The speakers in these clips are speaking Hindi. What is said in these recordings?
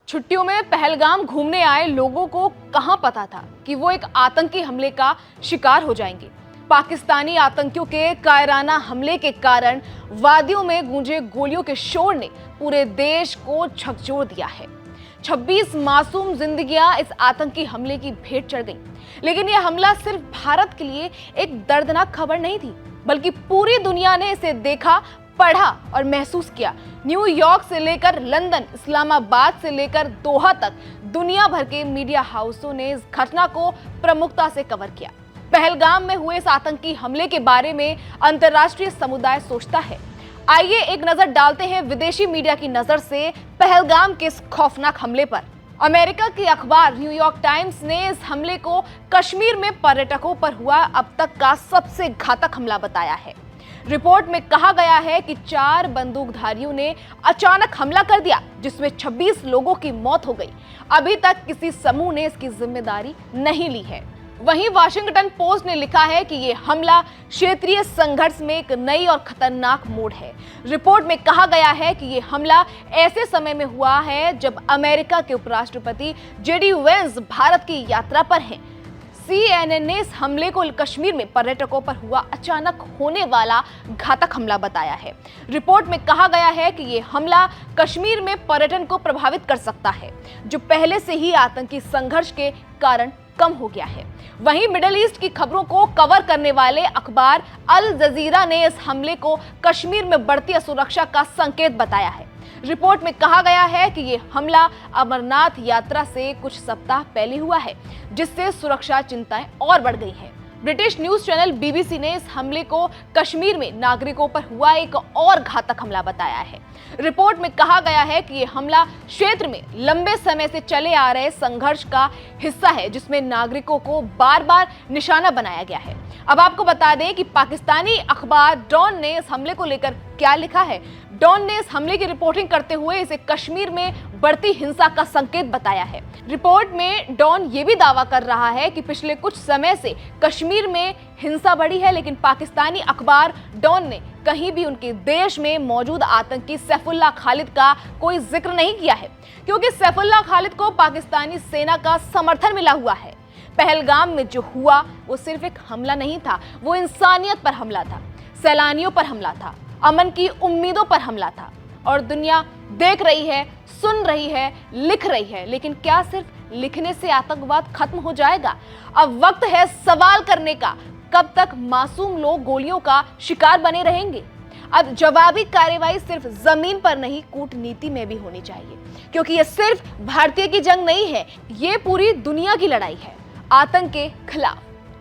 छुट्टियों में पहलगाम घूमने आए लोगों को कहां पता था कि वो एक आतंकी हमले का शिकार हो जाएंगे। पाकिस्तानी आतंकियों के कायराना हमले के कारण वादियों में गूंजे गोलियों के शोर ने पूरे देश को झकझोर दिया है। 26 मासूम जिंदगियां इस आतंकी हमले की भेंट चढ़ गईं। लेकिन यह हमला सिर्फ भारत के लिए एक दर्दनाक खबर नहीं थी, बल्कि पूरी दुनिया ने इसे देखा, पढ़ा और महसूस किया। न्यूयॉर्क से लेकर लंदन, इस्लामाबाद से लेकर दोहा तक दुनिया भर के मीडिया हाउसों ने इस घटना को प्रमुखता से कवर किया। पहलगाम में हुए इस आतंकी हमले के बारे में अंतर्राष्ट्रीय समुदाय सोचता है। आइए एक नजर डालते हैं विदेशी मीडिया की नजर से पहलगाम के इस खौफनाक हमले पर। अमेरिका की अखबार न्यूयॉर्क टाइम्स ने इस हमले को कश्मीर में पर्यटकों पर हुआ अब तक का सबसे घातक हमला बताया है। रिपोर्ट में कहा गया है कि 4 बंदूकधारियों ने अचानक हमला कर दिया, जिसमें 26 लोगों की मौत हो गई। अभी तक किसी समूह ने इसकी जिम्मेदारी नहीं ली है। वहीं वाशिंगटन पोस्ट ने लिखा है कि यह हमला क्षेत्रीय संघर्ष में एक नई और खतरनाक मोड़ है। रिपोर्ट में कहा गया है कि यह हमला ऐसे समय में हुआ है जब अमेरिका के उपराष्ट्रपति जेडी वेंस भारत की यात्रा पर हैं। CNN ने इस हमले को कश्मीर में पर्यटकों पर हुआ अचानक होने वाला घातक हमला बताया है। रिपोर्ट में कहा गया है कि यह हमला कश्मीर में पर्यटन को प्रभावित कर सकता है, जो पहले से ही आतंकी संघर्ष के कारण कम हो गया है। वहीं मिडिल ईस्ट की खबरों को कवर करने वाले अखबार अल जजीरा ने इस हमले को कश्मीर में बढ़ती असुरक्षा का संकेत बताया है। रिपोर्ट में कहा गया है कि यह हमला अमरनाथ यात्रा से कुछ सप्ताह पहले हुआ है, जिससे सुरक्षा चिंताएं और बढ़ गई हैं। ब्रिटिश न्यूज चैनल BBC ने इस हमले को कश्मीर में नागरिकों पर हुआ एक और घातक हमला बताया है। रिपोर्ट में कहा गया है कि यह हमला क्षेत्र में लंबे समय से चले आ रहे संघर्ष का हिस्सा है, जिसमें नागरिकों को बार बार निशाना बनाया गया है। अब आपको बता दें कि पाकिस्तानी अखबार डॉन ने इस हमले को लेकर क्या लिखा है। डॉन ने इस हमले की रिपोर्टिंग करते हुए इसे कश्मीर में बढ़ती हिंसा का संकेत बताया है। रिपोर्ट में डॉन ये भी दावा कर रहा है कि पिछले कुछ समय से कश्मीर में हिंसा बढ़ी है, लेकिन पाकिस्तानी अखबार डॉन ने कहीं भी उनके देश में मौजूद आतंकी सैफुल्लाह खालिद का कोई जिक्र नहीं किया है, क्योंकि सैफुल्लाह खालिद को पाकिस्तानी सेना का समर्थन मिला हुआ है। पहलगाम में जो हुआ वो सिर्फ एक हमला नहीं था, वो इंसानियत पर हमला था, सैलानियों पर हमला था, अमन की उम्मीदों पर हमला था। और दुनिया देख रही है, सुन रही है, लिख रही है, लेकिन क्या सिर्फ लिखने से आतंकवाद खत्म हो जाएगा? अब वक्त है सवाल करने का, कब तक मासूम लोग गोलियों का शिकार बने रहेंगे? अब जवाबी कार्रवाई सिर्फ जमीन पर नहीं, कूटनीति में भी होनी चाहिए, क्योंकि ये सिर्फ भारतीय की जंग नहीं है, ये पूरी दुनिया की लड़ाई है आतंक के खिलाफ।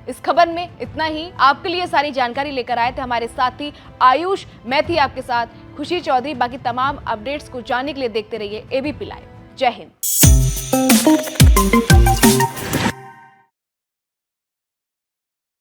इस खबर में इतना ही। आपके लिए सारी जानकारी लेकर आए थे हमारे साथी आयुष। मैं थी आपके साथ खुशी चौधरी। बाकी तमाम अपडेट्स को जानने के लिए देखते रहिए ABP लाइव। जय हिंद।